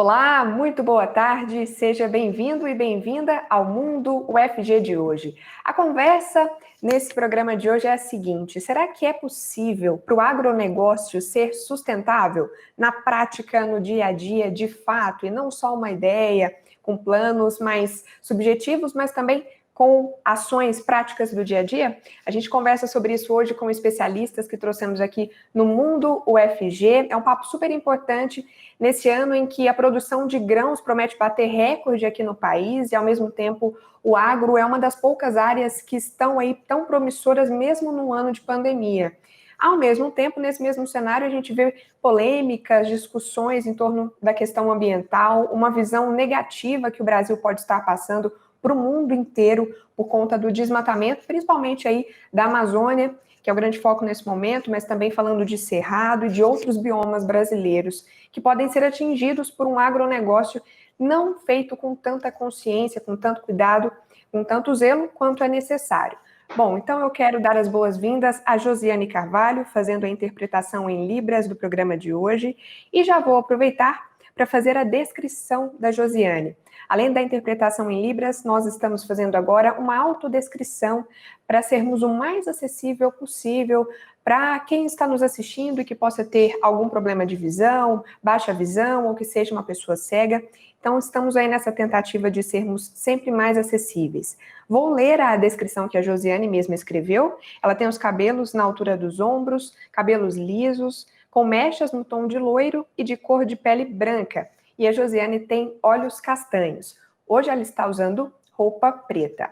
Olá, muito boa tarde, seja bem-vindo e bem-vinda ao Mundo UFG de hoje. A conversa nesse programa de hoje é a seguinte: será que é possível para o agronegócio ser sustentável na prática, no dia a dia, de fato, e não só uma ideia, com planos mais subjetivos, mas também com ações práticas do dia a dia? A gente conversa sobre isso hoje com especialistas que trouxemos aqui no Mundo UFG. É um papo super importante nesse ano em que a produção de grãos promete bater recorde aqui no país e, ao mesmo tempo, o agro é uma das poucas áreas que estão aí tão promissoras mesmo num ano de pandemia. Ao mesmo tempo, nesse mesmo cenário, a gente vê polêmicas, discussões em torno da questão ambiental, uma visão negativa que o Brasil pode estar passando para o mundo inteiro por conta do desmatamento, principalmente aí da Amazônia, que é o grande foco nesse momento, mas também falando de Cerrado e de outros biomas brasileiros que podem ser atingidos por um agronegócio não feito com tanta consciência, com tanto cuidado, com tanto zelo quanto é necessário. Bom, então eu quero dar as boas-vindas a Josiane Carvalho, fazendo a interpretação em Libras do programa de hoje, e já vou aproveitar para fazer a descrição da Josiane. Além da interpretação em Libras, nós estamos fazendo agora uma autodescrição para sermos o mais acessível possível para quem está nos assistindo e que possa ter algum problema de visão, baixa visão ou que seja uma pessoa cega. Então, estamos aí nessa tentativa de sermos sempre mais acessíveis. Vou ler a descrição que a Josiane mesma escreveu. Ela tem os cabelos na altura dos ombros, cabelos lisos, com mechas no tom de loiro e de cor de pele branca. E a Josiane tem olhos castanhos. Hoje ela está usando roupa preta.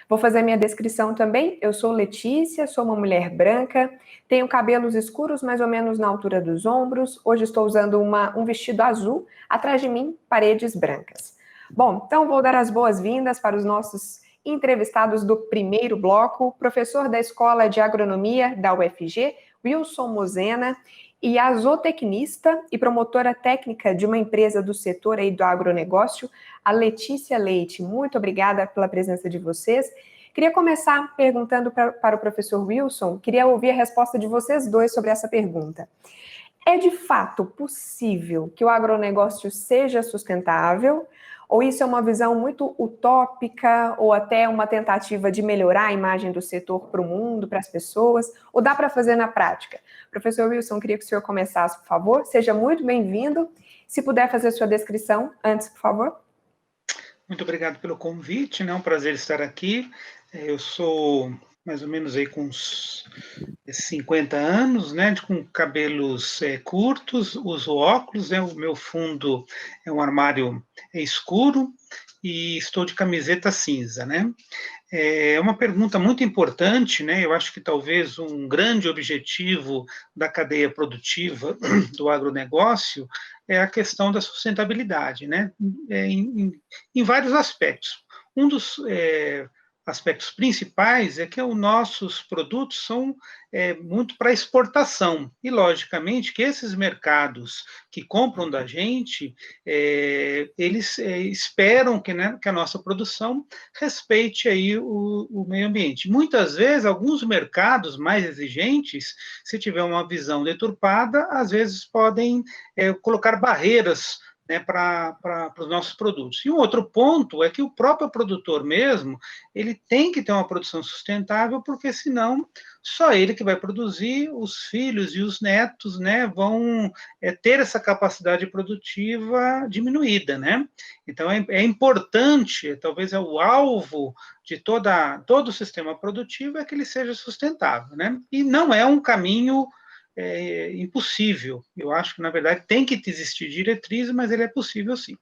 Vou fazer minha descrição também. Eu sou Letícia, sou uma mulher branca, tenho cabelos escuros mais ou menos na altura dos ombros. Hoje estou usando um vestido azul, atrás de mim, paredes brancas. Bom, então vou dar as boas-vindas para os nossos entrevistados do primeiro bloco, professor da Escola de Agronomia da UFG, Wilson Mosena, e a zootecnista e promotora técnica de uma empresa do setor aí do agronegócio, a Letícia Leite. Muito obrigada pela presença de vocês. Queria começar perguntando para o professor Wilson, queria ouvir a resposta de vocês dois sobre essa pergunta. É de fato possível que o agronegócio seja sustentável? Ou isso é uma visão muito utópica, ou até uma tentativa de melhorar a imagem do setor para o mundo, para as pessoas? Ou dá para fazer na prática? Professor Wilson, queria que o senhor começasse, por favor. Seja muito bem-vindo. Se puder fazer a sua descrição antes, por favor. Muito obrigado pelo convite, é um prazer estar aqui. Eu sou mais ou menos aí com uns 50 anos, com cabelos curtos, uso óculos, o meu fundo é um armário escuro e estou de camiseta cinza, É uma pergunta muito importante, eu acho que talvez um grande objetivo da cadeia produtiva do agronegócio é a questão da sustentabilidade, em vários aspectos. Um dos aspectos principais é que os nossos produtos são muito para exportação, e logicamente que esses mercados que compram da gente, eles esperam que a nossa produção respeite aí o meio ambiente. Muitas vezes, alguns mercados mais exigentes, se tiver uma visão deturpada, às vezes podem colocar barreiras para os nossos produtos. E um outro ponto é que o próprio produtor mesmo, ele tem que ter uma produção sustentável, porque senão só ele que vai produzir, os filhos e os netos vão ter essa capacidade produtiva diminuída. Então é importante, talvez é o alvo de todo o sistema produtivo, é que ele seja sustentável. E não é um caminho impossível. Eu acho que, na verdade, tem que existir diretriz, mas ele é possível, sim.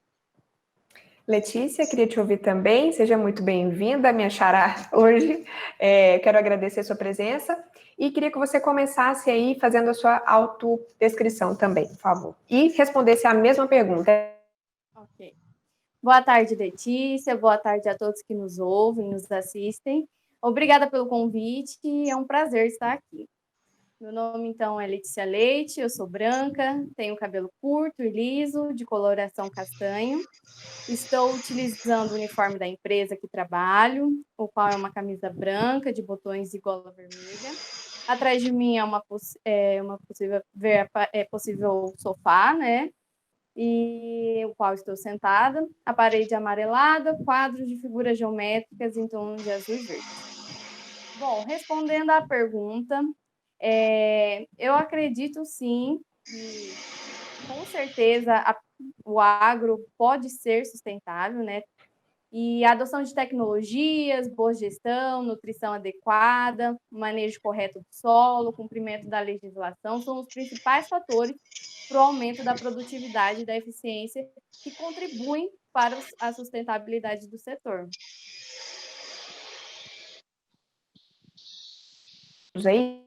Letícia, queria te ouvir também. Seja muito bem-vinda, minha xará, hoje. Quero agradecer a sua presença e queria que você começasse aí fazendo a sua autodescrição também, por favor. E respondesse a mesma pergunta. Ok. Boa tarde, Letícia. Boa tarde a todos que nos ouvem, nos assistem. Obrigada pelo convite. É um prazer estar aqui. Meu nome, então, é Letícia Leite, eu sou branca, tenho cabelo curto e liso, de coloração castanho. Estou utilizando o uniforme da empresa que trabalho, o qual é uma camisa branca, de botões e gola vermelha. Atrás de mim é possível sofá, e o qual estou sentada, a parede amarelada, quadros de figuras geométricas em tons de azul e verde. Bom, respondendo à pergunta, eu acredito sim que, com certeza, o agro pode ser sustentável, né? E a adoção de tecnologias, boa gestão, nutrição adequada, manejo correto do solo, cumprimento da legislação são os principais fatores para o aumento da produtividade e da eficiência que contribuem para a sustentabilidade do setor. Aí,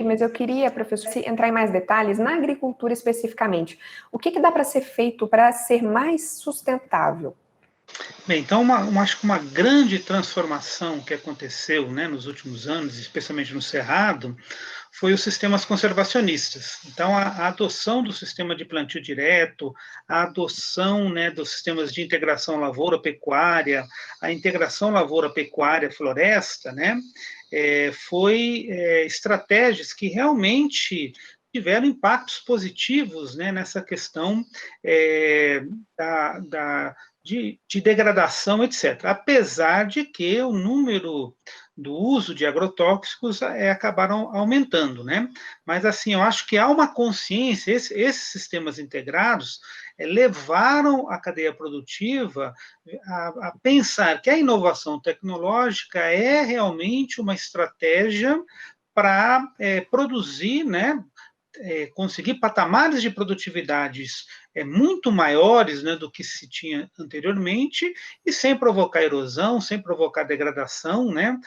mas eu queria, professor, entrar em mais detalhes na agricultura especificamente. O que dá para ser feito para ser mais sustentável? Bem, então acho que uma grande transformação que aconteceu, né, nos últimos anos, especialmente no Cerrado, foi os sistemas conservacionistas. Então, a adoção do sistema de plantio direto, a adoção, né, dos sistemas de integração lavoura-pecuária, a integração lavoura-pecuária-floresta, né, foi estratégias que realmente tiveram impactos positivos, né, nessa questão de degradação, etc. Apesar de que o número do uso de agrotóxicos acabaram aumentando, né? Mas, assim, eu acho que há uma consciência, esses sistemas integrados levaram a cadeia produtiva a pensar que a inovação tecnológica é realmente uma estratégia para produzir, né, conseguir patamares de produtividades muito maiores, né, do que se tinha anteriormente, e sem provocar erosão, sem provocar degradação, né?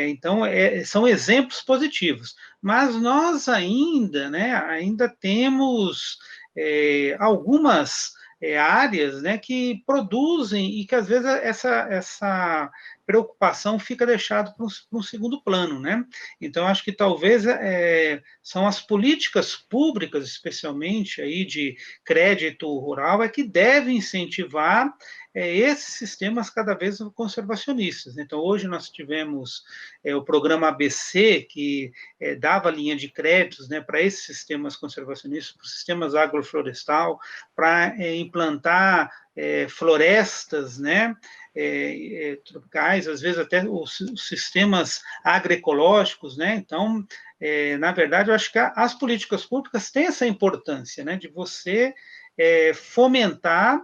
Então, são exemplos positivos. Mas nós ainda, né, ainda temos algumas áreas, né, que produzem e que às vezes essa preocupação fica deixada para um segundo plano, né? Então, acho que talvez são as políticas públicas, especialmente aí de crédito rural, que devem incentivar esses sistemas cada vez conservacionistas. Então, hoje nós tivemos o programa ABC, que dava linha de créditos, né, para esses sistemas conservacionistas, para os sistemas agroflorestal, para implantar florestas, né, tropicais, às vezes até os sistemas agroecológicos, né? Então, na verdade, eu acho que as políticas públicas têm essa importância, né, de você fomentar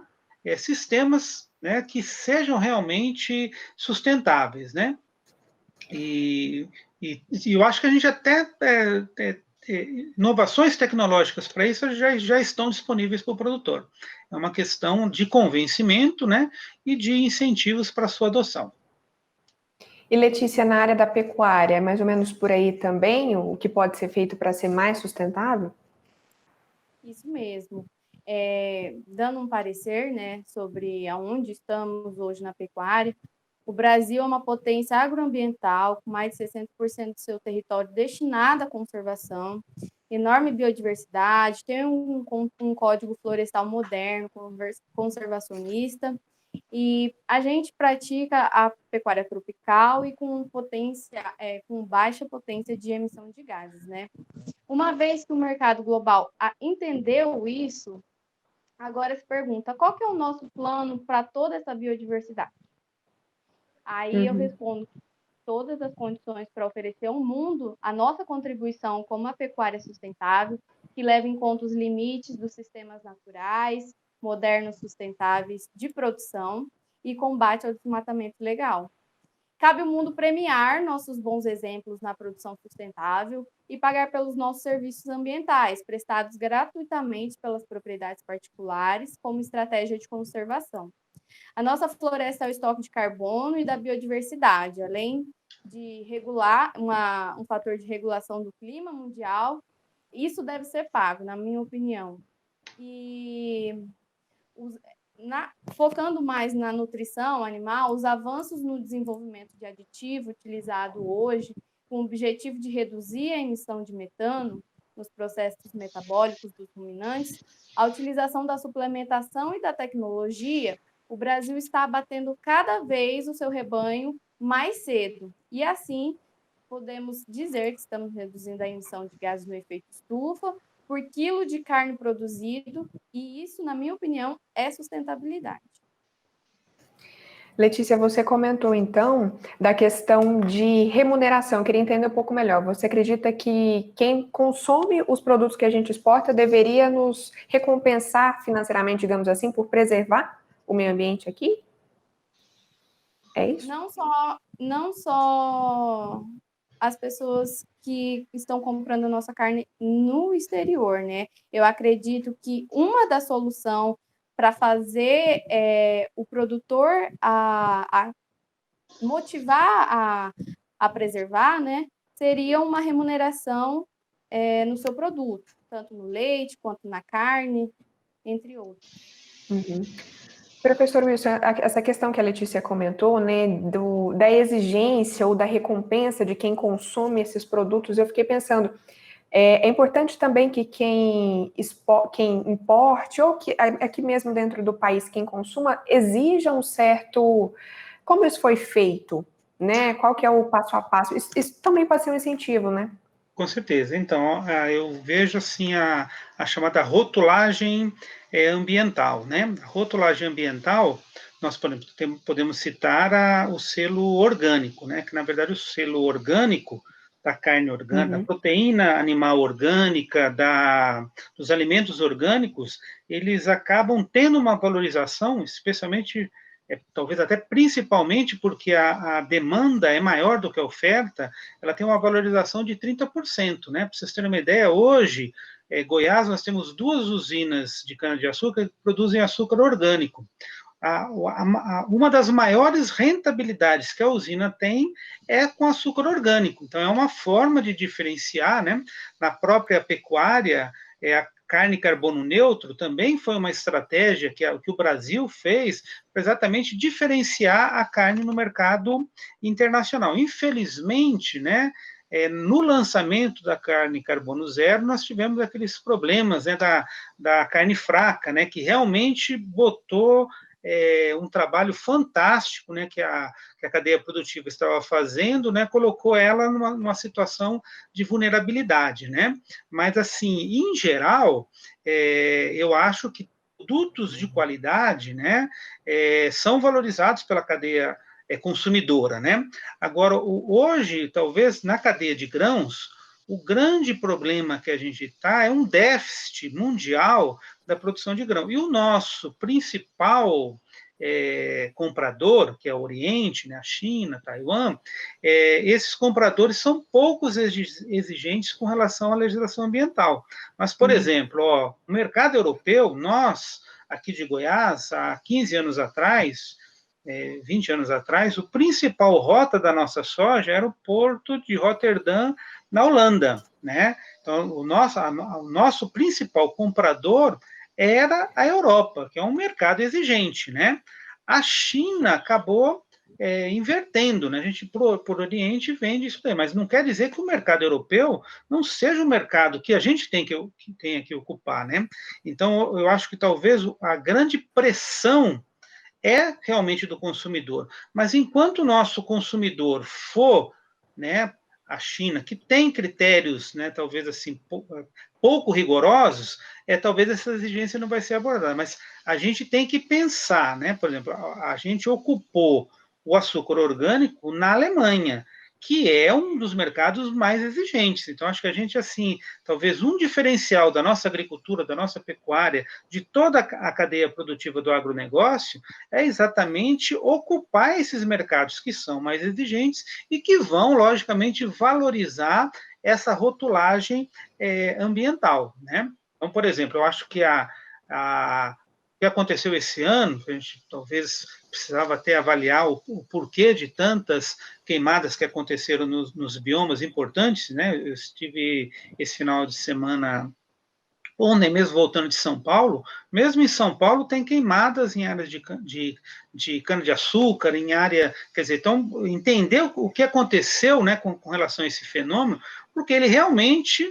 sistemas, né, que sejam realmente sustentáveis, né? E eu acho que a gente até inovações tecnológicas para isso já estão disponíveis para o produtor. É uma questão de convencimento, né, e de incentivos para a sua adoção. E Letícia, na área da pecuária, é mais ou menos por aí também o que pode ser feito para ser mais sustentável? Isso mesmo. Dando um parecer, né, sobre aonde estamos hoje na pecuária, o Brasil é uma potência agroambiental, com mais de 60% do seu território destinado à conservação, enorme biodiversidade, tem um código florestal moderno, conservacionista, e a gente pratica a pecuária tropical e com com baixa potência de emissão de gases, né? Uma vez que o mercado global entendeu isso, agora se pergunta, qual que é o nosso plano para toda essa biodiversidade? Aí eu respondo todas as condições para oferecer ao mundo a nossa contribuição como a pecuária sustentável, que leva em conta os limites dos sistemas naturais, modernos, sustentáveis de produção e combate ao desmatamento ilegal. Cabe ao mundo premiar nossos bons exemplos na produção sustentável e pagar pelos nossos serviços ambientais, prestados gratuitamente pelas propriedades particulares, como estratégia de conservação. A nossa floresta é o estoque de carbono e da biodiversidade, além de regular um fator de regulação do clima mundial. Isso deve ser pago, na minha opinião. E focando mais na nutrição animal, os avanços no desenvolvimento de aditivo utilizado hoje, com o objetivo de reduzir a emissão de metano nos processos metabólicos dos ruminantes, a utilização da suplementação e da tecnologia, o Brasil está abatendo cada vez o seu rebanho mais cedo. E assim, podemos dizer que estamos reduzindo a emissão de gases no efeito estufa, por quilo de carne produzido, e isso, na minha opinião, é sustentabilidade. Letícia, você comentou, então, da questão de remuneração. Eu queria entender um pouco melhor. Você acredita que quem consome os produtos que a gente exporta deveria nos recompensar financeiramente, digamos assim, por preservar o meio ambiente aqui? É isso? Não só as pessoas que estão comprando a nossa carne no exterior, né? Eu acredito que uma das soluções para fazer o produtor a motivar a preservar, né, seria uma remuneração no seu produto, tanto no leite quanto na carne, entre outros. Uhum. Professor Wilson, essa questão que a Letícia comentou, né, da exigência ou da recompensa de quem consome esses produtos, eu fiquei pensando, é importante também que quem importe, ou que aqui mesmo dentro do país, quem consuma, exija um certo... Como isso foi feito, né? Qual que é o passo a passo? Isso também pode ser um incentivo, né? Com certeza. Então, eu vejo assim a chamada rotulagem ambiental, né? A rotulagem ambiental, nós podemos citar o selo orgânico, né? Que na verdade o selo orgânico da carne orgânica, da proteína animal orgânica, dos alimentos orgânicos, eles acabam tendo uma valorização, especialmente talvez até principalmente porque a demanda é maior do que a oferta, ela tem uma valorização de 30%, né? Para vocês terem uma ideia, hoje, Goiás, nós temos 2 usinas de cana-de-açúcar que produzem açúcar orgânico. Uma das maiores rentabilidades que a usina tem é com açúcar orgânico. Então, é uma forma de diferenciar, né? Na própria pecuária, a carne carbono neutro também foi uma estratégia que o Brasil fez para exatamente diferenciar a carne no mercado internacional. Infelizmente, né, no lançamento da carne carbono zero, nós tivemos aqueles problemas, né, da carne fraca, né, que realmente botou um trabalho fantástico, né, que a cadeia produtiva estava fazendo, né, colocou ela numa situação de vulnerabilidade, né? Mas, assim, em geral, eu acho que produtos de qualidade, né, são valorizados pela cadeia consumidora, né? Agora, hoje, talvez, na cadeia de grãos, o grande problema que a gente está é um déficit mundial da produção de grão. E o nosso principal comprador, que é o Oriente, né, a China, Taiwan, esses compradores são poucos exigentes com relação à legislação ambiental. Mas, por exemplo, o mercado europeu, nós, aqui de Goiás, há 15 anos atrás, 20 anos atrás, o principal rota da nossa soja era o porto de Roterdã, na Holanda, né? Então, o nosso principal comprador era a Europa, que é um mercado exigente, né? A China acabou invertendo, né? A gente, por Oriente, vende isso daí, mas não quer dizer que o mercado europeu não seja o mercado que a gente tem que ocupar, né? Então, eu acho que talvez a grande pressão é realmente do consumidor. Mas enquanto o nosso consumidor for, né, a China, que tem critérios, né, talvez assim, pouco rigorosos, talvez essa exigência não vai ser abordada. Mas a gente tem que pensar, né, por exemplo, a gente ocupou o açúcar orgânico na Alemanha, que é um dos mercados mais exigentes. Então, acho que a gente, assim, talvez um diferencial da nossa agricultura, da nossa pecuária, de toda a cadeia produtiva do agronegócio, é exatamente ocupar esses mercados que são mais exigentes e que vão, logicamente, valorizar essa rotulagem ambiental, né? Então, por exemplo, eu acho que o que aconteceu esse ano, a gente talvez precisava até avaliar o porquê de tantas queimadas que aconteceram nos biomas importantes, né? Eu estive esse final de semana, ontem mesmo voltando de São Paulo, mesmo em São Paulo tem queimadas em áreas de cana-de-açúcar, em área, quer dizer, então entender o que aconteceu, né, com relação a esse fenômeno, porque ele realmente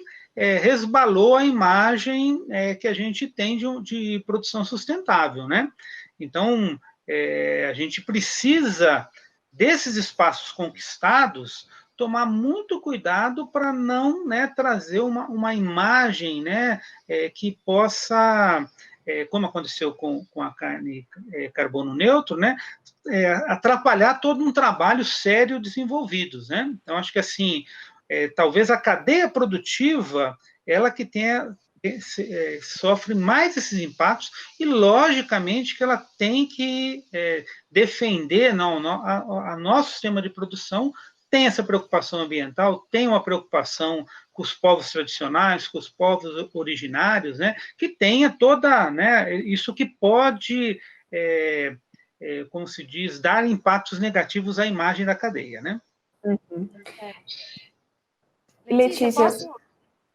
resbalou a imagem que a gente tem de produção sustentável, né? Então, a gente precisa desses espaços conquistados tomar muito cuidado para não, né, trazer uma imagem, né, que possa, como aconteceu com a carne carbono neutro, né, atrapalhar todo um trabalho sério desenvolvido, né? Então, acho que, assim, talvez a cadeia produtiva, ela que sofre mais esses impactos, e, logicamente, que ela tem que defender, a nosso sistema de produção tem essa preocupação ambiental, tem uma preocupação com os povos tradicionais, com os povos originários, né, que tenha toda, né, isso que pode, como se diz, dar impactos negativos à imagem da cadeia, né? Uhum. Letícia, Letícia, posso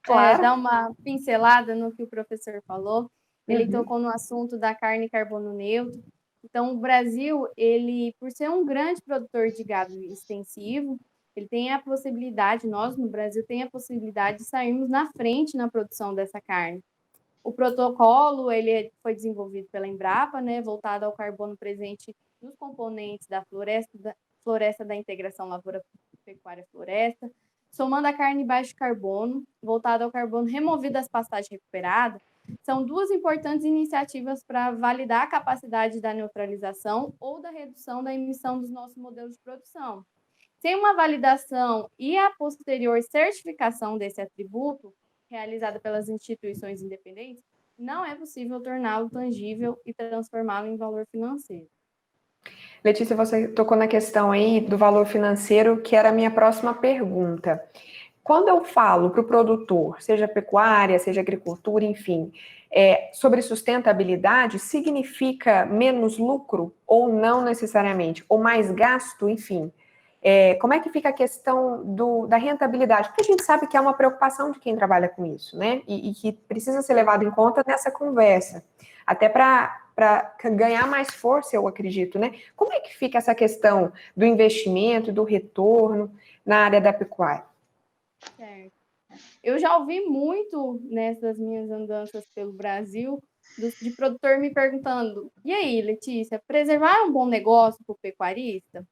claro. dar uma pincelada no que o professor falou? Ele Uhum. tocou no assunto da carne carbono neutro. Então, o Brasil, ele, por ser um grande produtor de gado extensivo, ele tem a possibilidade, nós no Brasil, tem a possibilidade de sairmos na frente na produção dessa carne. O protocolo, ele foi desenvolvido pela Embrapa, né, voltado ao carbono presente nos componentes da floresta da integração lavoura-pecuária-floresta, somando a carne baixo carbono, voltada ao carbono removido das pastagens recuperadas. São duas importantes iniciativas para validar a capacidade da neutralização ou da redução da emissão dos nossos modelos de produção. Sem uma validação e a posterior certificação desse atributo, realizada pelas instituições independentes, não é possível torná-lo tangível e transformá-lo em valor financeiro. Letícia, você tocou na questão aí do valor financeiro, que era a minha próxima pergunta. Quando eu falo para o produtor, seja pecuária, seja agricultura, enfim, sobre sustentabilidade, significa menos lucro ou não necessariamente? Ou mais gasto, enfim? Como é que fica a questão da rentabilidade? Porque a gente sabe que é uma preocupação de quem trabalha com isso, né? E que precisa ser levado em conta nessa conversa. Até para ganhar mais força, eu acredito, né? Como é que fica essa questão do investimento, do retorno na área da pecuária? Certo. Eu já ouvi muito nessas minhas andanças pelo Brasil de produtor me perguntando: e aí, Letícia, preservar é um bom negócio para o pecuarista?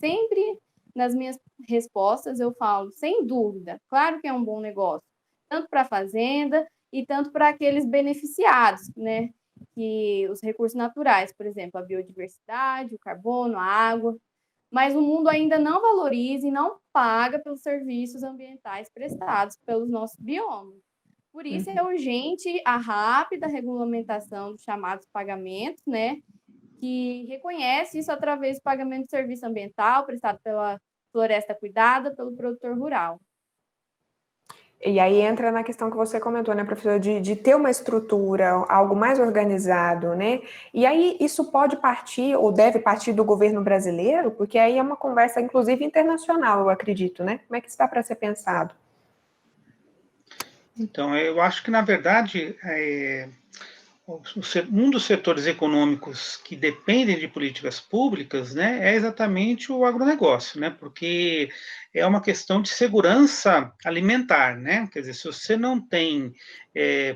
Sempre nas minhas respostas eu falo, sem dúvida, claro que é um bom negócio, tanto para a fazenda e tanto para aqueles beneficiados, né? Que os recursos naturais, por exemplo, a biodiversidade, o carbono, a água, mas o mundo ainda não valoriza e não paga pelos serviços ambientais prestados pelos nossos biomas. Por isso é urgente a rápida regulamentação dos chamados pagamentos, né? Que reconhece isso através do pagamento de serviço ambiental prestado pela floresta cuidada pelo produtor rural. E aí entra na questão que você comentou, né, professora, de ter uma estrutura, algo mais organizado, né? E aí isso pode partir, ou deve partir do governo brasileiro, porque aí é uma conversa, inclusive, internacional, eu acredito, né? Como é que isso está para ser pensado? Então, eu acho que, na verdade, um dos setores econômicos que dependem de políticas públicas, né, é exatamente o agronegócio, né, porque é uma questão de segurança alimentar, né, quer dizer, se você não tem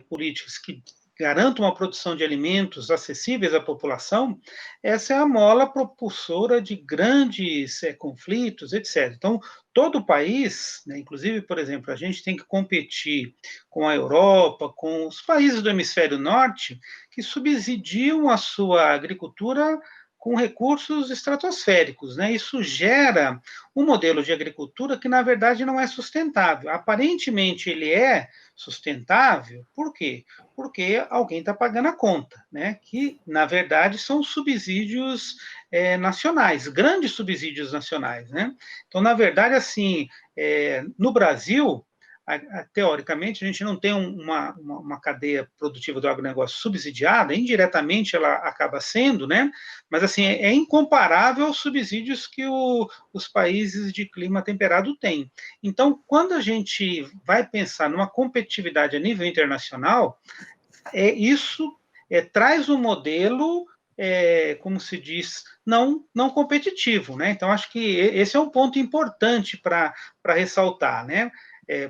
políticas que garantam uma produção de alimentos acessíveis à população, essa é a mola propulsora de grandes conflitos, etc. Então, todo o país, né, inclusive, por exemplo, a gente tem que competir com a Europa, com os países do hemisfério norte, que subsidiam a sua agricultura com recursos estratosféricos, né? Isso gera um modelo de agricultura que, na verdade, não é sustentável. Aparentemente, ele é sustentável, por quê? Porque alguém está pagando a conta, né? Que, na verdade, são subsídios nacionais, grandes subsídios nacionais, né? Então, na verdade, assim, no Brasil, teoricamente, a gente não tem uma cadeia produtiva do agronegócio subsidiada, indiretamente ela acaba sendo, né? Mas, assim, é incomparável aos subsídios que os países de clima temperado têm. Então, quando a gente vai pensar numa competitividade a nível internacional, isso traz um modelo, como se diz, não competitivo, né? Então, acho que esse é um ponto importante para ressaltar, né?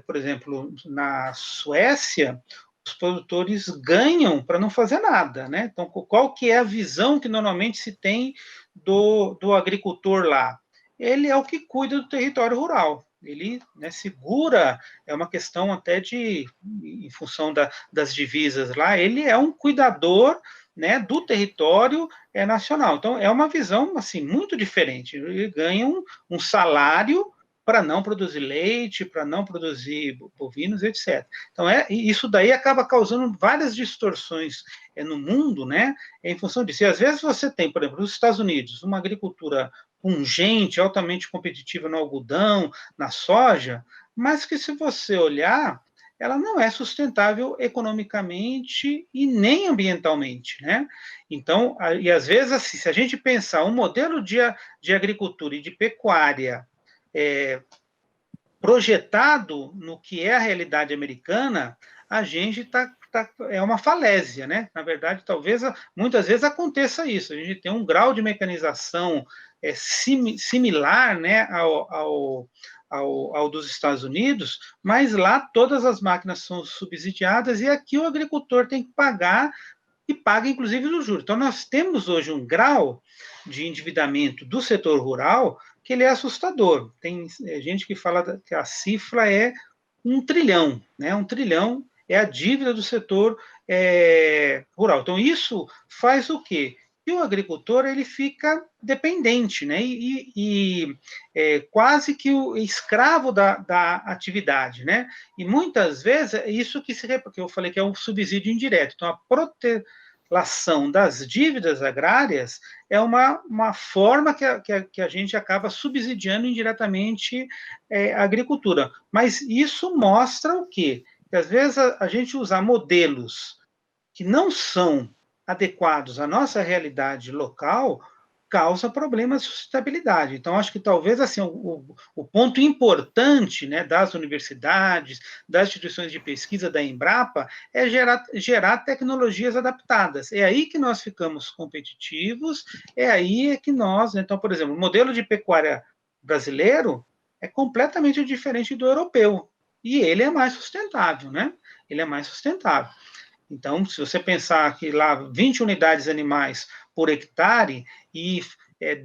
Por exemplo, na Suécia, os produtores ganham para não fazer nada, né? Então, qual que é a visão que normalmente se tem do agricultor lá? Ele é o que cuida do território rural, ele, né, segura, é uma questão até em função das divisas lá, ele é um cuidador, né, do território nacional. Então, é uma visão, assim, muito diferente. Ele ganha um salário para não produzir leite, para não produzir bovinos, etc. Então, isso daí acaba causando várias distorções no mundo, né, em função disso. E às vezes você tem, por exemplo, nos Estados Unidos, uma agricultura pungente, altamente competitiva no algodão, na soja, mas que, se você olhar, ela não é sustentável economicamente e nem ambientalmente, né? Então, e às vezes, assim, se a gente pensar um modelo de agricultura e de pecuária projetado no que é a realidade americana, a gente é uma falésia, né? Na verdade, talvez, muitas vezes aconteça isso. A gente tem um grau de mecanização similar, né, ao dos Estados Unidos, mas lá todas as máquinas são subsidiadas e aqui o agricultor tem que pagar e paga, inclusive, os juros. Então, nós temos hoje um grau de endividamento do setor rural que ele é assustador. Tem gente que fala que a cifra é 1 trilhão, né? 1 trilhão é a dívida do setor rural. Então, isso faz o quê? E o agricultor ele fica dependente, né? E quase que o escravo da atividade, né? E muitas vezes é isso que porque eu falei que é um subsídio indireto. Então, a protelação das dívidas agrárias é uma forma que a gente acaba subsidiando indiretamente a agricultura. Mas isso mostra o quê? Que às vezes a gente usar modelos que não são adequados à nossa realidade local causa problemas de sustentabilidade. Então, acho que talvez assim o ponto importante, né, das universidades, das instituições de pesquisa, da Embrapa, é gerar tecnologias adaptadas. É aí que nós ficamos competitivos, é aí que nós... Então, por exemplo, o modelo de pecuária brasileiro é completamente diferente do europeu, e ele é mais sustentável, né? Ele é mais sustentável. Então, se você pensar que lá 20 unidades animais por hectare e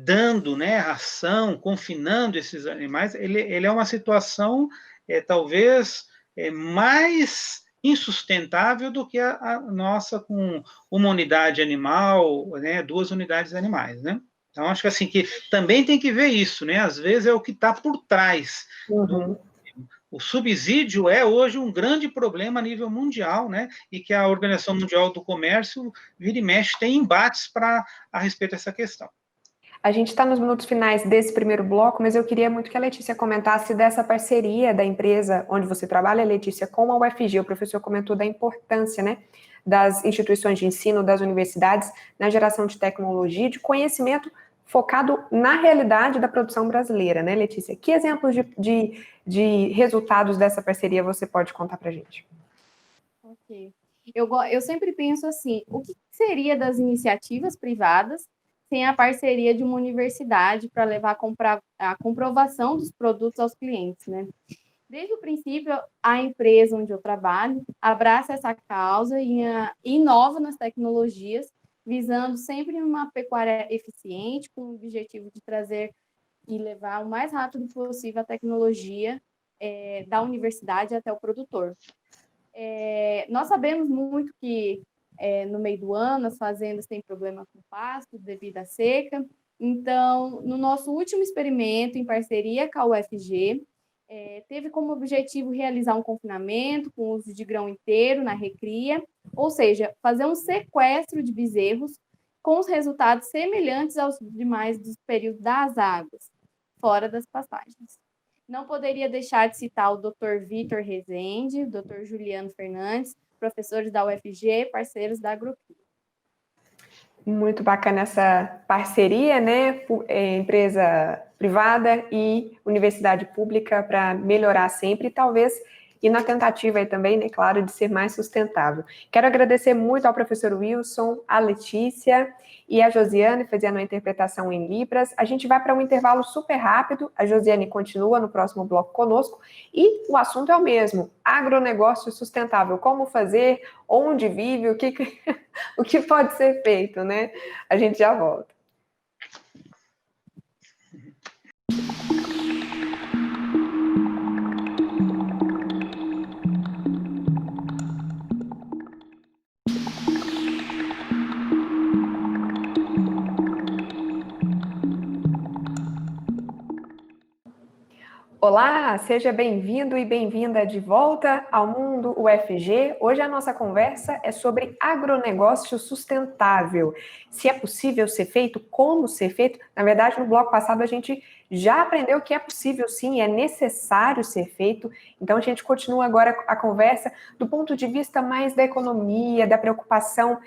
dando, né, ração, confinando esses animais, ele é uma situação talvez mais insustentável do que a nossa com uma unidade animal, né, 2 unidades animais, né? Então, acho que assim, que também tem que ver isso, né? Às vezes é o que está por trás o subsídio é hoje um grande problema a nível mundial, né? E que a Organização Mundial do Comércio, vira e mexe, tem embates a respeito dessa questão. A gente está nos minutos finais desse primeiro bloco, mas eu queria muito que a Letícia comentasse dessa parceria da empresa onde você trabalha, Letícia, com a UFG. O professor comentou da importância, né, das instituições de ensino, das universidades, na geração de tecnologia, de conhecimento focado na realidade da produção brasileira, né, Letícia? Que exemplos de resultados dessa parceria você pode contar para a gente? Ok. Eu sempre penso assim, o que seria das iniciativas privadas sem a parceria de uma universidade para levar a comprovação dos produtos aos clientes, né? Desde o princípio, a empresa onde eu trabalho abraça essa causa e inova nas tecnologias, visando sempre uma pecuária eficiente, com o objetivo de trazer e levar o mais rápido possível a tecnologia da universidade até o produtor. Nós sabemos muito que no meio do ano as fazendas têm problema com pasto devido à seca. Então, no nosso último experimento, em parceria com a UFG, teve como objetivo realizar um confinamento com uso de grão inteiro na recria, ou seja, fazer um sequestro de bezerros com os resultados semelhantes aos demais dos períodos das águas, fora das pastagens. Não poderia deixar de citar o Dr. Vitor Rezende, o Dr. Juliano Fernandes, professores da UFG, parceiros da Agrocria. Muito bacana essa parceria, né? Empresa privada e universidade pública para melhorar sempre e talvez e na tentativa aí também, né, claro, de ser mais sustentável. Quero agradecer muito ao professor Wilson, a Letícia e a Josiane fazendo a interpretação em Libras. A gente vai para um intervalo super rápido, a Josiane continua no próximo bloco conosco e o assunto é o mesmo, agronegócio sustentável, como fazer, onde vive, o que pode ser feito, né? A gente já volta. Olá, seja bem-vindo e bem-vinda de volta ao Mundo UFG. Hoje a nossa conversa é sobre agronegócio sustentável. Se é possível ser feito, como ser feito. Na verdade, no bloco passado a gente já aprendeu que é possível sim, é necessário ser feito. Então a gente continua agora a conversa do ponto de vista mais da economia, da preocupação,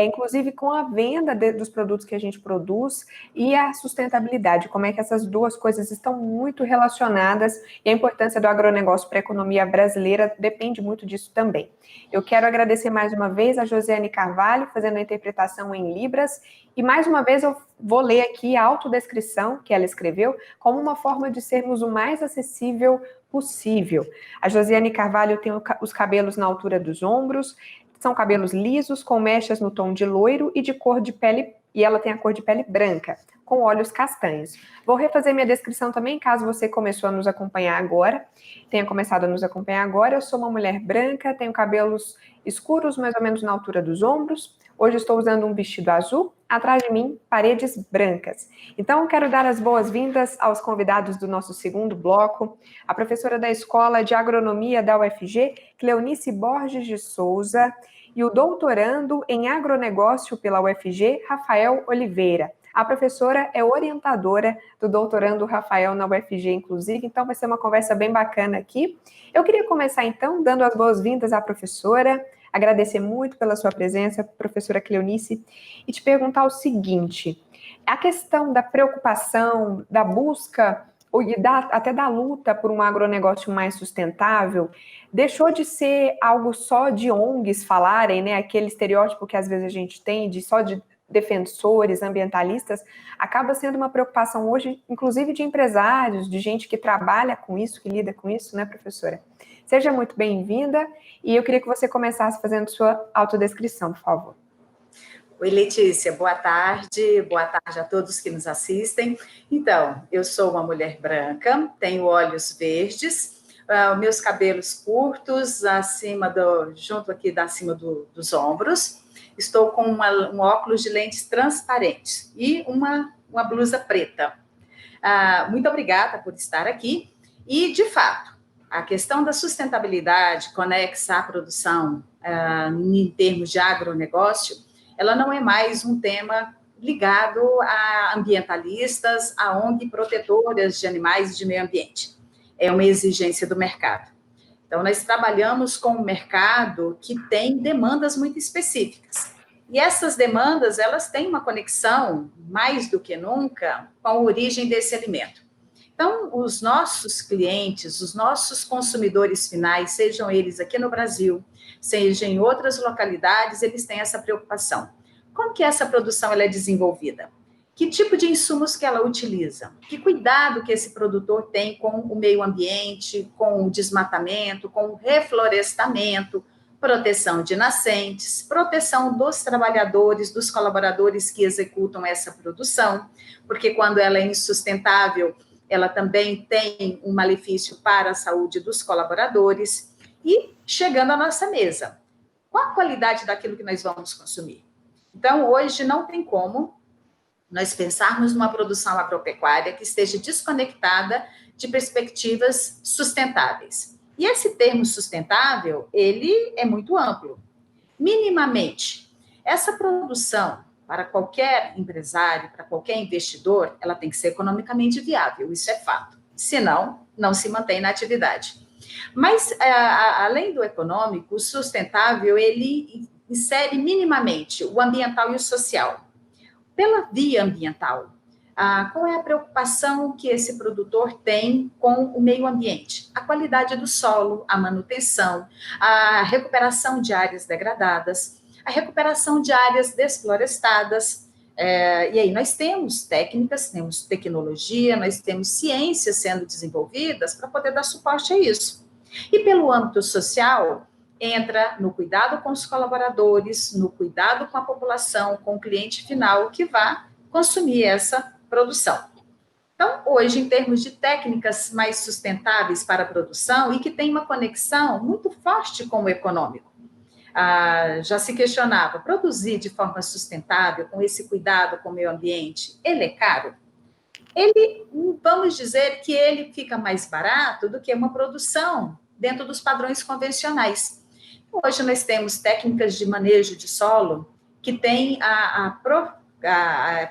inclusive com a venda dos produtos que a gente produz e a sustentabilidade, como é que essas duas coisas estão muito relacionadas e a importância do agronegócio para a economia brasileira depende muito disso também. Eu quero agradecer mais uma vez a Josiane Carvalho, fazendo a interpretação em Libras, e mais uma vez eu vou ler aqui a autodescrição que ela escreveu como uma forma de sermos o mais acessível possível. A Josiane Carvalho tem os cabelos na altura dos ombros, são cabelos lisos, com mechas no tom de loiro e de cor de pele, e ela tem a cor de pele branca, com olhos castanhos. Vou refazer minha descrição também, caso você começou a nos acompanhar agora, tenha começado a nos acompanhar agora. Eu sou uma mulher branca, tenho cabelos escuros, mais ou menos na altura dos ombros. Hoje estou usando um vestido azul, atrás de mim, paredes brancas. Então, quero dar as boas-vindas aos convidados do nosso segundo bloco, a professora da Escola de Agronomia da UFG, Cleonice Borges de Souza, e o doutorando em agronegócio pela UFG, Rafael Oliveira. A professora é orientadora do doutorando Rafael na UFG, inclusive, então vai ser uma conversa bem bacana aqui. Eu queria começar, então, dando as boas-vindas à professora, agradecer muito pela sua presença, professora Cleonice, e te perguntar o seguinte: a questão da preocupação, da busca e até da luta por um agronegócio mais sustentável, deixou de ser algo só de ONGs falarem, né? Aquele estereótipo que às vezes a gente tem de só de defensores, ambientalistas, acaba sendo uma preocupação hoje, inclusive de empresários, de gente que trabalha com isso, que lida com isso, né, professora? Seja muito bem-vinda, e eu queria que você começasse fazendo sua autodescrição, por favor. Oi, Letícia, boa tarde a todos que nos assistem. Então, eu sou uma mulher branca, tenho olhos verdes, meus cabelos curtos, junto aqui acima dos ombros. Estou com um óculos de lentes transparentes e uma blusa preta. Muito obrigada por estar aqui. E, de fato, a questão da sustentabilidade conexa à produção em termos de agronegócio, ela não é mais um tema ligado a ambientalistas, a ONG protetoras de animais e de meio ambiente. É uma exigência do mercado. Então, nós trabalhamos com um mercado que tem demandas muito específicas. E essas demandas, elas têm uma conexão, mais do que nunca, com a origem desse alimento. Então, os nossos clientes, os nossos consumidores finais, sejam eles aqui no Brasil, seja em outras localidades, eles têm essa preocupação. Como que essa produção ela é desenvolvida? Que tipo de insumos que ela utiliza? Que cuidado que esse produtor tem com o meio ambiente, com o desmatamento, com o reflorestamento, proteção de nascentes, proteção dos trabalhadores, dos colaboradores que executam essa produção, porque quando ela é insustentável, ela também tem um malefício para a saúde dos colaboradores. E chegando à nossa mesa, qual a qualidade daquilo que nós vamos consumir? Então, hoje não tem como nós pensarmos numa produção agropecuária que esteja desconectada de perspectivas sustentáveis. E esse termo sustentável, ele é muito amplo. Minimamente, essa produção, para qualquer empresário, para qualquer investidor, ela tem que ser economicamente viável, isso é fato. Senão, não se mantém na atividade. Mas, além do econômico, o sustentável, ele insere minimamente o ambiental e o social. Pela via ambiental, qual é a preocupação que esse produtor tem com o meio ambiente? A qualidade do solo, a manutenção, a recuperação de áreas degradadas, a recuperação de áreas desflorestadas. E aí nós temos técnicas, temos tecnologia, nós temos ciências sendo desenvolvidas para poder dar suporte a isso. E pelo âmbito social, entra no cuidado com os colaboradores, no cuidado com a população, com o cliente final que vai consumir essa produção. Então, hoje, em termos de técnicas mais sustentáveis para a produção e que tem uma conexão muito forte com o econômico, já se questionava, produzir de forma sustentável, com esse cuidado com o meio ambiente, ele é caro? Vamos dizer que ele fica mais barato do que uma produção dentro dos padrões convencionais. Hoje nós temos técnicas de manejo de solo que têm a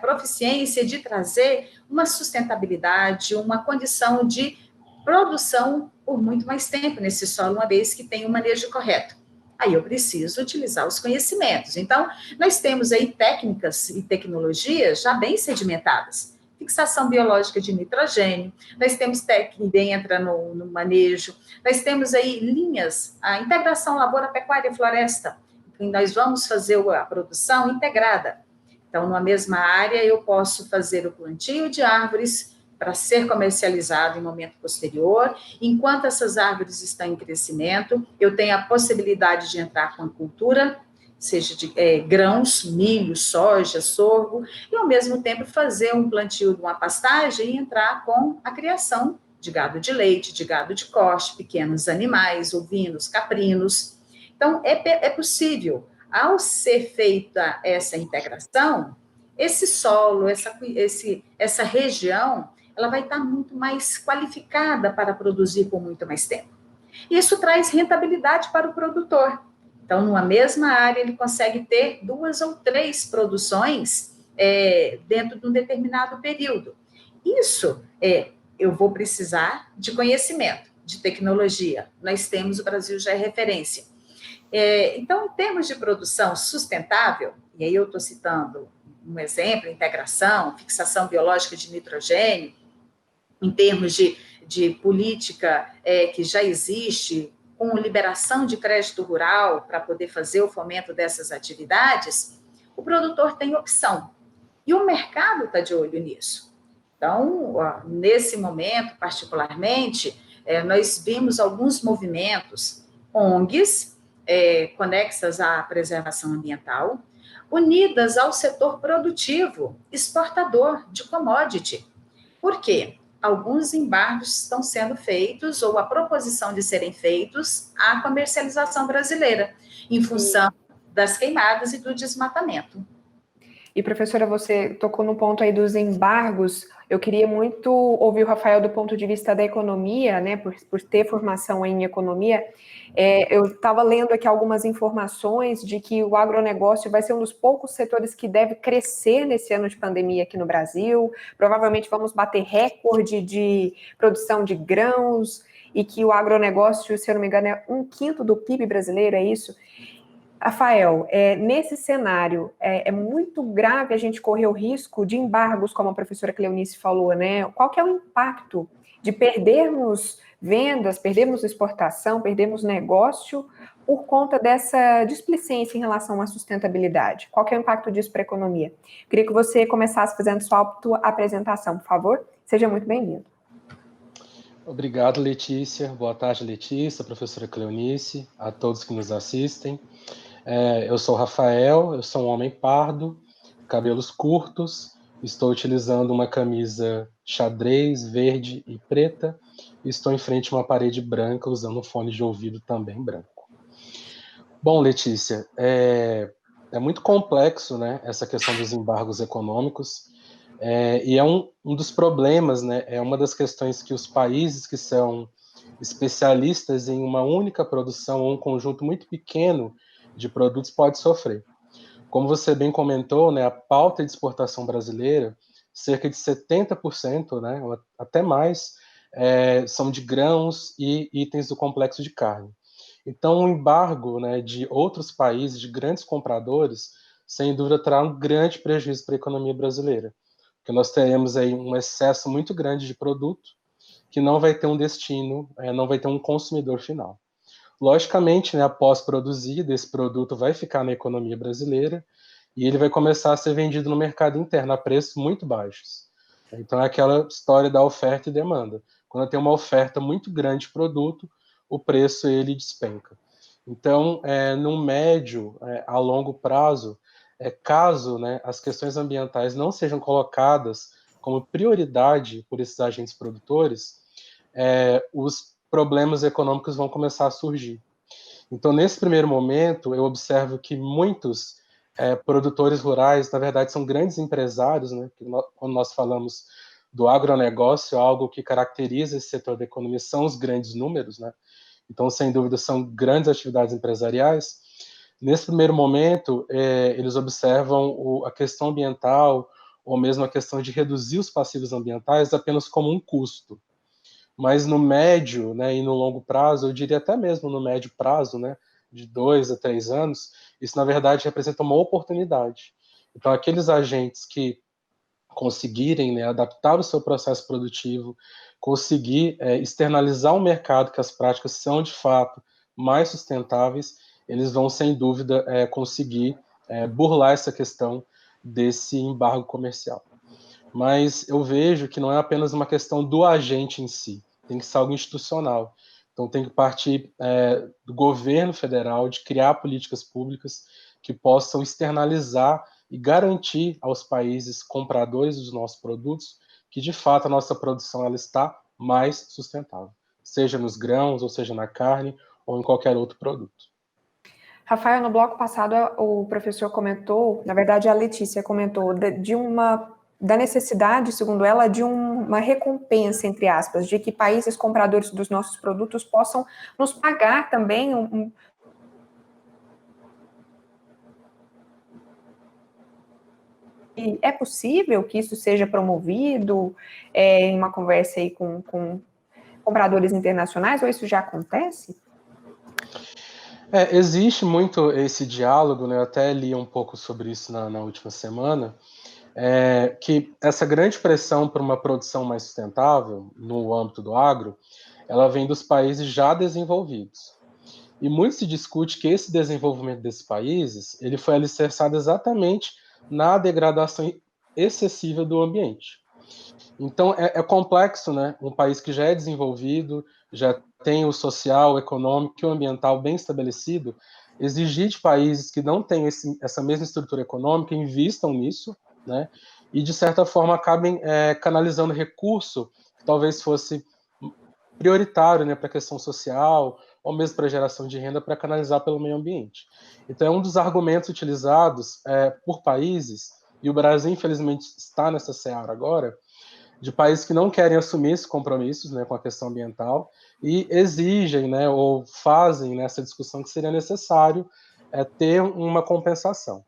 proficiência de trazer uma sustentabilidade, uma condição de produção por muito mais tempo nesse solo, uma vez que tem o manejo correto. Aí eu preciso utilizar os conhecimentos. Então, nós temos aí técnicas e tecnologias já bem sedimentadas. Fixação biológica de nitrogênio, nós temos técnica que entra no manejo, nós temos aí linhas, a integração lavoura, pecuária e floresta, em nós vamos fazer a produção integrada. Então, numa mesma área, eu posso fazer o plantio de árvores para ser comercializado em momento posterior. Enquanto essas árvores estão em crescimento, eu tenho a possibilidade de entrar com a cultura, seja de grãos, milho, soja, sorgo, e ao mesmo tempo fazer um plantio de uma pastagem e entrar com a criação de gado de leite, de gado de corte, pequenos animais, ovinos, caprinos. Então, é possível, ao ser feita essa integração, esse solo, essa região, ela vai estar muito mais qualificada para produzir por muito mais tempo. Isso traz rentabilidade para o produtor. Então, numa mesma área, ele consegue ter 2 ou 3 produções dentro de um determinado período. Isso, eu vou precisar de conhecimento, de tecnologia. Nós temos, o Brasil já é referência. Então, em termos de produção sustentável, e aí eu estou citando um exemplo, integração, fixação biológica de nitrogênio, em termos de política que já existe, com liberação de crédito rural para poder fazer o fomento dessas atividades, o produtor tem opção. E o mercado está de olho nisso. Então, nesse momento, particularmente, nós vimos alguns movimentos, ONGs, conexas à preservação ambiental, unidas ao setor produtivo, exportador de commodity. Por quê? Alguns embargos estão sendo feitos, ou a proposição de serem feitos, à comercialização brasileira, em função das queimadas e do desmatamento. E, professora, você tocou no ponto aí dos embargos. Eu queria muito ouvir o Rafael do ponto de vista da economia, né, por ter formação em economia. Eu estava lendo aqui algumas informações de que o agronegócio vai ser um dos poucos setores que deve crescer nesse ano de pandemia aqui no Brasil. Provavelmente vamos bater recorde de produção de grãos e que o agronegócio, se eu não me engano, é 1/5 do PIB brasileiro, é isso? Rafael, nesse cenário, é muito grave a gente correr o risco de embargos, como a professora Cleonice falou, né? Qual que é o impacto de perdermos vendas, perdermos exportação, perdermos negócio por conta dessa displicência em relação à sustentabilidade? Qual que é o impacto disso para a economia? Queria que você começasse fazendo sua autoapresentação, por favor. Seja muito bem-vindo. Obrigado, Letícia. Boa tarde, Letícia, professora Cleonice, a todos que nos assistem. Eu sou Rafael, eu sou um homem pardo, cabelos curtos, estou utilizando uma camisa xadrez, verde e preta, e estou em frente a uma parede branca usando um fone de ouvido também branco. Bom, Letícia, é muito complexo, né, essa questão dos embargos econômicos, e é um dos problemas, né, é uma das questões que os países que são especialistas em uma única produção ou um conjunto muito pequeno de produtos pode sofrer. Como você bem comentou, né, a pauta de exportação brasileira, cerca de 70%, né, ou até mais, são de grãos e itens do complexo de carne. Então, o embargo, né, de outros países, de grandes compradores, sem dúvida terá um grande prejuízo para a economia brasileira, porque nós teremos aí um excesso muito grande de produto que não vai ter um destino, não vai ter um consumidor final. Logicamente, né, após produzido, esse produto vai ficar na economia brasileira e ele vai começar a ser vendido no mercado interno a preços muito baixos. Então, é aquela história da oferta e demanda. Quando tem uma oferta muito grande de produto, o preço ele despenca. Então, no médio a longo prazo, caso, né, as questões ambientais não sejam colocadas como prioridade por esses agentes produtores, os problemas econômicos vão começar a surgir. Então, nesse primeiro momento, eu observo que muitos produtores rurais, na verdade, são grandes empresários, né? Quando nós falamos do agronegócio, algo que caracteriza esse setor da economia são os grandes números, né? Então, sem dúvida, são grandes atividades empresariais. Nesse primeiro momento, eles observam a questão ambiental, ou mesmo a questão de reduzir os passivos ambientais apenas como um custo. Mas no médio, né, e no longo prazo, eu diria até mesmo no médio prazo, né, de 2 a 3 anos, isso na verdade representa uma oportunidade. Então, aqueles agentes que conseguirem, né, adaptar o seu processo produtivo, conseguir externalizar um mercado que as práticas são de fato mais sustentáveis, eles vão sem dúvida conseguir burlar essa questão desse embargo comercial. Mas eu vejo que não é apenas uma questão do agente em si, tem que ser algo institucional. Então tem que partir do governo federal de criar políticas públicas que possam externalizar e garantir aos países compradores dos nossos produtos que de fato a nossa produção ela está mais sustentável, seja nos grãos, ou seja na carne, ou em qualquer outro produto. Rafael, no bloco passado o professor comentou, na verdade a Letícia comentou, da necessidade, segundo ela, de uma recompensa, entre aspas, de que países compradores dos nossos produtos possam nos pagar também E é possível que isso seja promovido em uma conversa aí com compradores internacionais, ou isso já acontece? Existe muito esse diálogo, né? Eu até li um pouco sobre isso na última semana, que essa grande pressão por uma produção mais sustentável no âmbito do agro, ela vem dos países já desenvolvidos. E muito se discute que esse desenvolvimento desses países, ele foi alicerçado exatamente na degradação excessiva do ambiente. Então, é complexo, né? Um país que já é desenvolvido, já tem o social, o econômico e o ambiental bem estabelecido, exigir de países que não têm essa mesma estrutura econômica investam nisso, né? E, de certa forma, acabem canalizando recurso que talvez fosse prioritário, né, para a questão social, ou mesmo para a geração de renda, para canalizar pelo meio ambiente. Então, é um dos argumentos utilizados por países, e o Brasil, infelizmente, está nessa seara agora, de países que não querem assumir esses compromissos, né, com a questão ambiental e exigem, né, ou fazem nessa discussão que seria necessário ter uma compensação.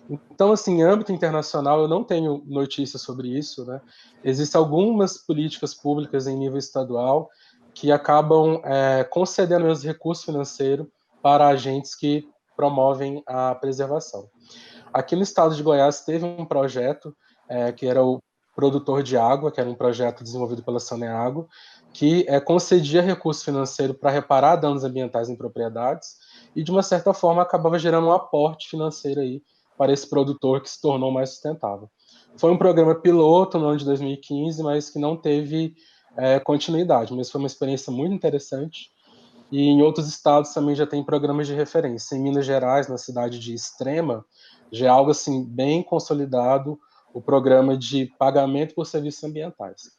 Então, assim, em âmbito internacional, eu não tenho notícias sobre isso, né? Existem algumas políticas públicas em nível estadual que acabam concedendo esse recurso financeiro para agentes que promovem a preservação. Aqui no estado de Goiás teve um projeto que era o Produtor de Água, que era um projeto desenvolvido pela Saneago, que concedia recurso financeiro para reparar danos ambientais em propriedades e, de uma certa forma, acabava gerando um aporte financeiro aí para esse produtor que se tornou mais sustentável. Foi um programa piloto no ano de 2015, mas que não teve continuidade, mas foi uma experiência muito interessante. E em outros estados também já tem programas de referência. Em Minas Gerais, na cidade de Extrema, já é algo assim bem consolidado, o programa de pagamento por serviços ambientais.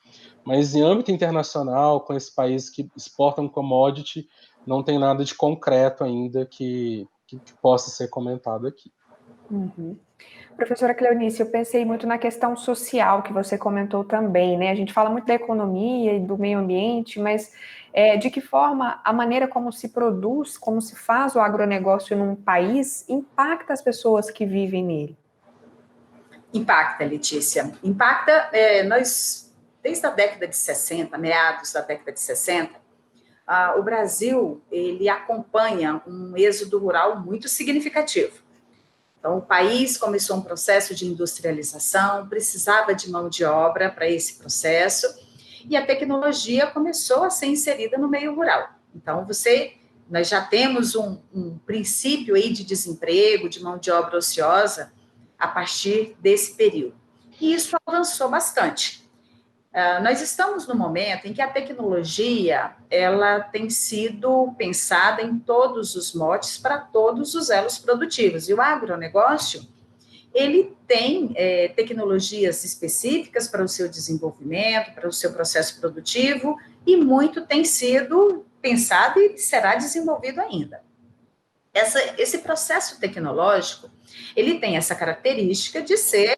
Mas em âmbito internacional, com esses países que exportam commodity, não tem nada de concreto ainda que possa ser comentado aqui. Uhum. Professora Cleonice, eu pensei muito na questão social que você comentou também, né? A gente fala muito da economia e do meio ambiente, mas de que forma a maneira como se produz, como se faz o agronegócio num país impacta as pessoas que vivem nele? Impacta, Letícia. Impacta, nós, desde a década de 60, meados da década de 60, o Brasil, ele acompanha um êxodo rural muito significativo. Então, o país começou um processo de industrialização, precisava de mão de obra para esse processo, e a tecnologia começou a ser inserida no meio rural. Então, nós já temos um princípio aí de desemprego, de mão de obra ociosa, a partir desse período. E isso avançou bastante. Nós estamos no momento em que a tecnologia ela tem sido pensada em todos os motes para todos os elos produtivos. E o agronegócio, ele tem tecnologias específicas para o seu desenvolvimento, para o seu processo produtivo, e muito tem sido pensado e será desenvolvido ainda. Esse processo tecnológico, ele tem essa característica de ser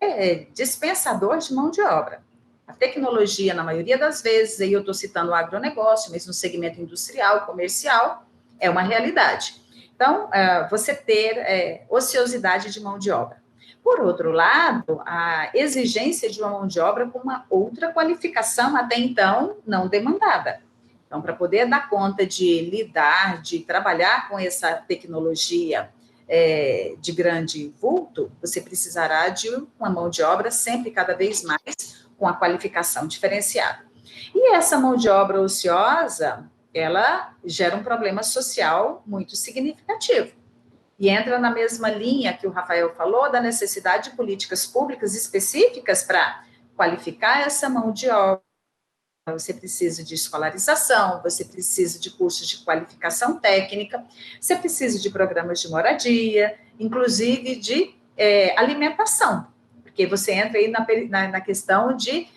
dispensador de mão de obra. A tecnologia, na maioria das vezes, aí eu estou citando o agronegócio, mas no segmento industrial, comercial, é uma realidade. Então, você ter ociosidade de mão de obra. Por outro lado, a exigência de uma mão de obra com uma outra qualificação até então não demandada. Então, para poder dar conta de lidar, de trabalhar com essa tecnologia de grande vulto, você precisará de uma mão de obra sempre cada vez mais com a qualificação diferenciada. E essa mão de obra ociosa, ela gera um problema social muito significativo. E entra na mesma linha que o Rafael falou, da necessidade de políticas públicas específicas para qualificar essa mão de obra. Você precisa de escolarização, você precisa de cursos de qualificação técnica, você precisa de programas de moradia, inclusive de alimentação, porque você entra aí na questão de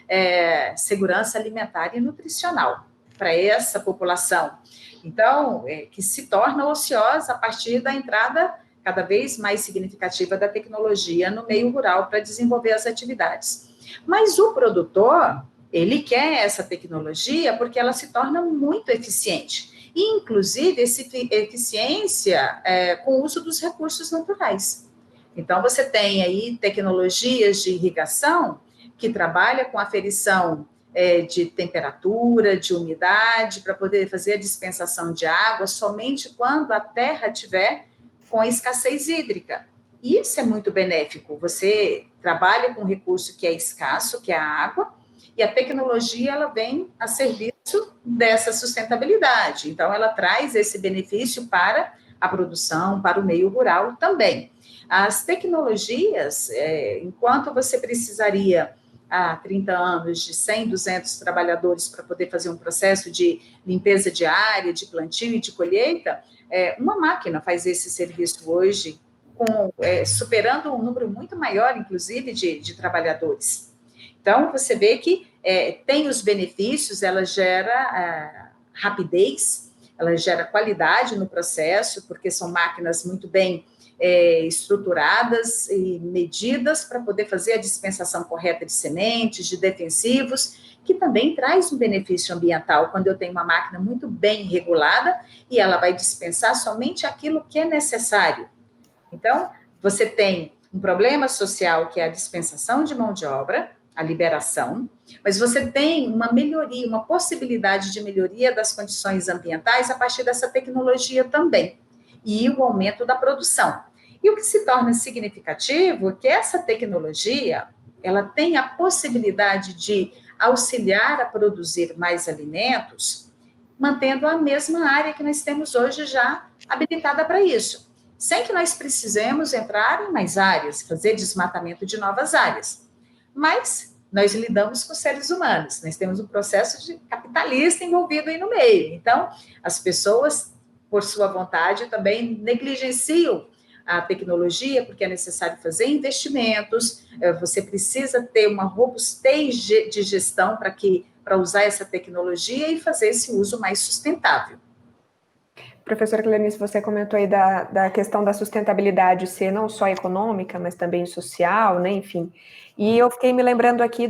segurança alimentar e nutricional para essa população. Então, que se torna ociosa a partir da entrada cada vez mais significativa da tecnologia no meio rural para desenvolver as atividades. Mas o produtor, ele quer essa tecnologia porque ela se torna muito eficiente. E, inclusive, eficiência com o uso dos recursos naturais. Então, você tem aí tecnologias de irrigação que trabalha com aferição de temperatura, de umidade, para poder fazer a dispensação de água somente quando a terra estiver com escassez hídrica. Isso é muito benéfico. Você trabalha com um recurso que é escasso, que é a água, e a tecnologia ela vem a serviço dessa sustentabilidade. Então, ela traz esse benefício para a produção, para o meio rural também. As tecnologias, enquanto você precisaria, há 30 anos, de 100, 200 trabalhadores para poder fazer um processo de limpeza de área, de plantio e de colheita, uma máquina faz esse serviço hoje, superando um número muito maior, inclusive, de trabalhadores. Então, você vê que tem os benefícios, ela gera rapidez, ela gera qualidade no processo, porque são máquinas muito bem estruturadas e medidas para poder fazer a dispensação correta de sementes, de defensivos, que também traz um benefício ambiental, quando eu tenho uma máquina muito bem regulada e ela vai dispensar somente aquilo que é necessário. Então, você tem um problema social, que é a dispensação de mão de obra, a liberação, mas você tem uma melhoria, uma possibilidade de melhoria das condições ambientais a partir dessa tecnologia também, e o aumento da produção. E o que se torna significativo é que essa tecnologia, ela tem a possibilidade de auxiliar a produzir mais alimentos, mantendo a mesma área que nós temos hoje já habilitada para isso, sem que nós precisemos entrar em mais áreas, fazer desmatamento de novas áreas. Mas nós lidamos com seres humanos, nós temos um processo de capitalista envolvido aí no meio. Então, as pessoas, por sua vontade, também negligenciam a tecnologia, porque é necessário fazer investimentos, você precisa ter uma robustez de gestão para usar essa tecnologia e fazer esse uso mais sustentável. Professora Cleonice, você comentou aí da questão da sustentabilidade ser não só econômica, mas também social, né, enfim. E eu fiquei me lembrando aqui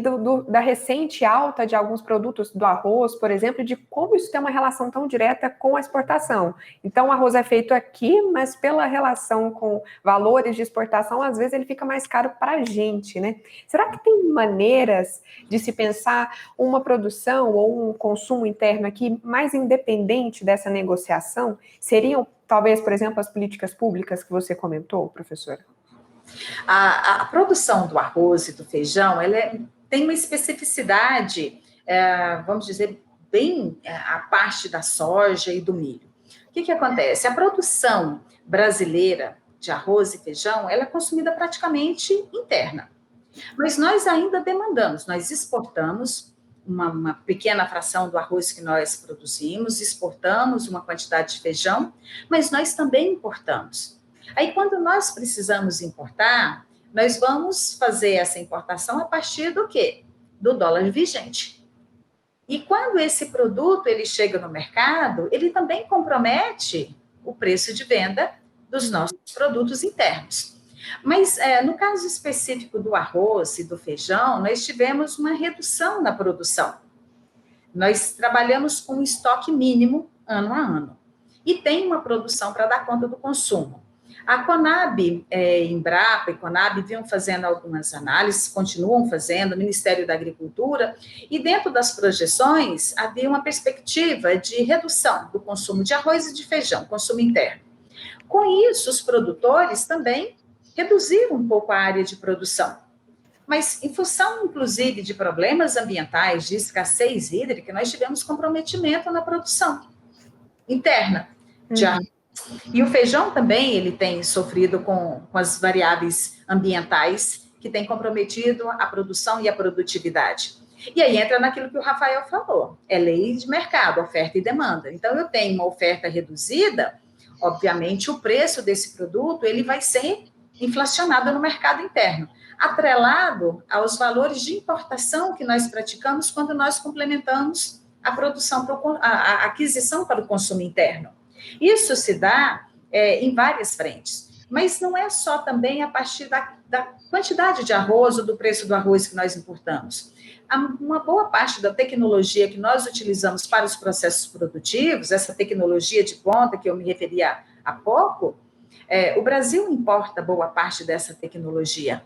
da recente alta de alguns produtos do arroz, por exemplo, de como isso tem uma relação tão direta com a exportação. Então, o arroz é feito aqui, mas pela relação com valores de exportação, às vezes ele fica mais caro para a gente, né? Será que tem maneiras de se pensar uma produção ou um consumo interno aqui mais independente dessa negociação? Seriam, talvez, por exemplo, as políticas públicas que você comentou, professora? A produção do arroz e do feijão, ela tem uma especificidade, vamos dizer, bem a parte da soja e do milho. O que acontece? A produção brasileira de arroz e feijão, ela é consumida praticamente interna. Mas nós ainda demandamos, nós exportamos uma pequena fração do arroz que nós produzimos, exportamos uma quantidade de feijão, mas nós também importamos. Aí, quando nós precisamos importar, nós vamos fazer essa importação a partir do quê? Do dólar vigente. E quando esse produto ele chega no mercado, ele também compromete o preço de venda dos nossos produtos internos. Mas, no caso específico do arroz e do feijão, nós tivemos uma redução na produção. Nós trabalhamos com um estoque mínimo ano a ano. E tem uma produção para dar conta do consumo. A Conab, Embrapa e Conab vinham fazendo algumas análises, continuam fazendo, o Ministério da Agricultura, e dentro das projeções havia uma perspectiva de redução do consumo de arroz e de feijão, consumo interno. Com isso, os produtores também reduziram um pouco a área de produção. Mas, em função, inclusive, de problemas ambientais, de escassez hídrica, nós tivemos comprometimento na produção interna de arroz. E o feijão também, ele tem sofrido com as variáveis ambientais que têm comprometido a produção e a produtividade. E aí entra naquilo que o Rafael falou, é lei de mercado, oferta e demanda. Então, eu tenho uma oferta reduzida, obviamente, o preço desse produto, ele vai ser inflacionado no mercado interno, atrelado aos valores de importação que nós praticamos quando nós complementamos a produção, a aquisição para o consumo interno. Isso se dá em várias frentes, mas não é só também a partir da quantidade de arroz ou do preço do arroz que nós importamos. Uma boa parte da tecnologia que nós utilizamos para os processos produtivos, essa tecnologia de ponta que eu me referi há pouco, o Brasil importa boa parte dessa tecnologia.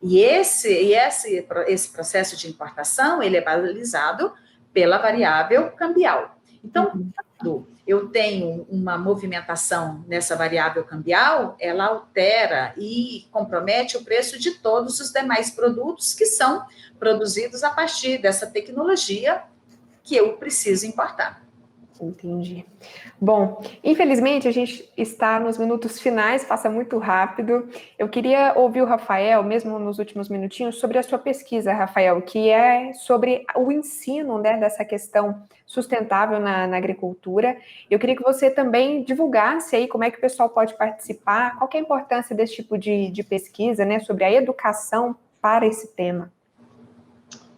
E esse processo de importação, ele é balizado pela variável cambial. Então, quando eu tenho uma movimentação nessa variável cambial, ela altera e compromete o preço de todos os demais produtos que são produzidos a partir dessa tecnologia que eu preciso importar. Entendi. Bom, infelizmente a gente está nos minutos finais, passa muito rápido. Eu queria ouvir o Rafael, mesmo nos últimos minutinhos, sobre a sua pesquisa, Rafael, que é sobre o ensino, né, dessa questão sustentável na agricultura. Eu queria que você também divulgasse aí como é que o pessoal pode participar, qual que é a importância desse tipo de pesquisa, né, sobre a educação para esse tema.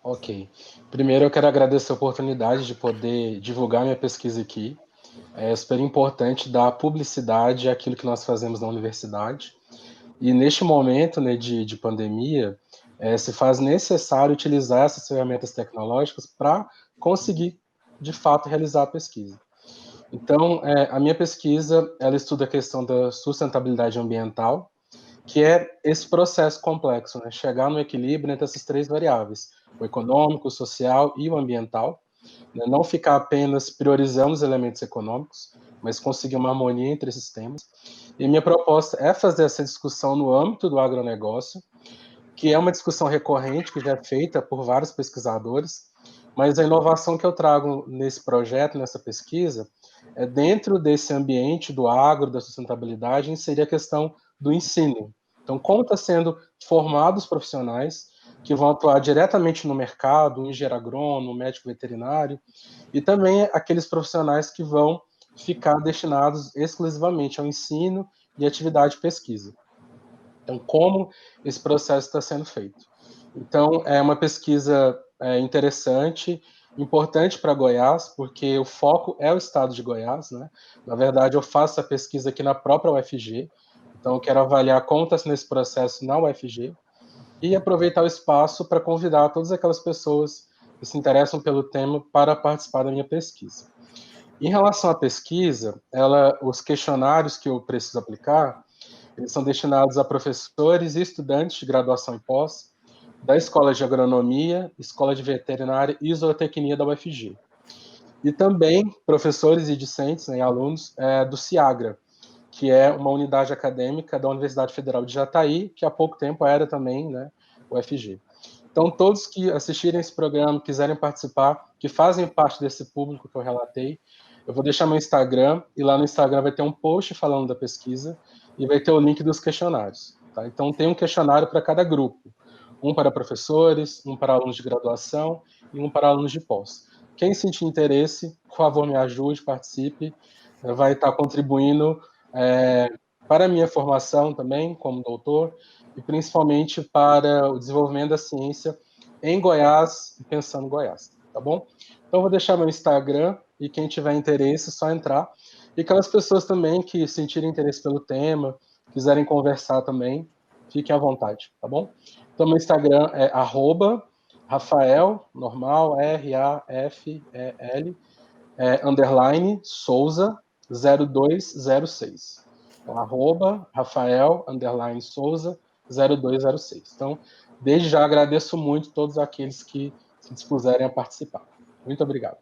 Ok. Primeiro, eu quero agradecer a oportunidade de poder divulgar minha pesquisa aqui. É super importante dar publicidade àquilo que nós fazemos na universidade. E neste momento, né, de pandemia, se faz necessário utilizar essas ferramentas tecnológicas para conseguir, de fato, realizar a pesquisa. Então, a minha pesquisa, ela estuda a questão da sustentabilidade ambiental, que é esse processo complexo, né? Chegar no equilíbrio entre essas três variáveis, o econômico, o social e o ambiental, né? Não ficar apenas priorizando os elementos econômicos, mas conseguir uma harmonia entre esses temas. E minha proposta é fazer essa discussão no âmbito do agronegócio, que é uma discussão recorrente, que já é feita por vários pesquisadores, mas a inovação que eu trago nesse projeto, nessa pesquisa, é dentro desse ambiente do agro, da sustentabilidade, inserir a questão do ensino. Então, como está sendo formados profissionais que vão atuar diretamente no mercado, o engenheiro agrônomo, o médico veterinário, e também aqueles profissionais que vão ficar destinados exclusivamente ao ensino e atividade de pesquisa. Então, como esse processo está sendo feito? Então, é uma pesquisa interessante, importante para Goiás, porque o foco é o estado de Goiás, né? Na verdade, eu faço a pesquisa aqui na própria UFG, então eu quero avaliar como está sendo esse processo na UFG e aproveitar o espaço para convidar todas aquelas pessoas que se interessam pelo tema para participar da minha pesquisa. Em relação à pesquisa, os questionários que eu preciso aplicar, eles são destinados a professores e estudantes de graduação e pós, da Escola de Agronomia, Escola de Veterinária e Zootecnia da UFG. E também professores e discentes, né, alunos do CIAGRA, que é uma unidade acadêmica da Universidade Federal de Jataí, que há pouco tempo era também, né, UFG. Então, todos que assistirem esse programa, quiserem participar, que fazem parte desse público que eu relatei, eu vou deixar meu Instagram, e lá no Instagram vai ter um post falando da pesquisa, e vai ter o link dos questionários. Tá? Então, tem um questionário para cada grupo. Um para professores, um para alunos de graduação e um para alunos de pós. Quem sentir interesse, por favor, me ajude, participe, vai estar contribuindo para a minha formação também, como doutor, e principalmente para o desenvolvimento da ciência em Goiás, pensando em Goiás, tá bom? Então, eu vou deixar meu Instagram, e quem tiver interesse, é só entrar. E aquelas pessoas também que sentirem interesse pelo tema, quiserem conversar também, fiquem à vontade, tá bom? Então, meu Instagram é @Rafael, normal, R-A-F-E-L, underline, Souza, 0206. Então, @Rafael, underline, Souza, 0206. Então, desde já agradeço muito todos aqueles que se dispuserem a participar. Muito obrigado.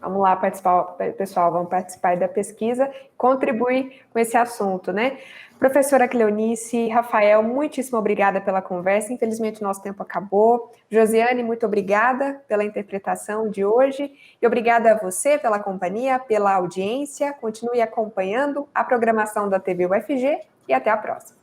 Vamos lá participar, pessoal, vamos participar da pesquisa, contribuir com esse assunto, né? Professora Cleonice, Rafael, muitíssimo obrigada pela conversa. Infelizmente, nosso tempo acabou. Josiane, muito obrigada pela interpretação de hoje. E obrigada a você pela companhia, pela audiência. Continue acompanhando a programação da TV UFG e até a próxima.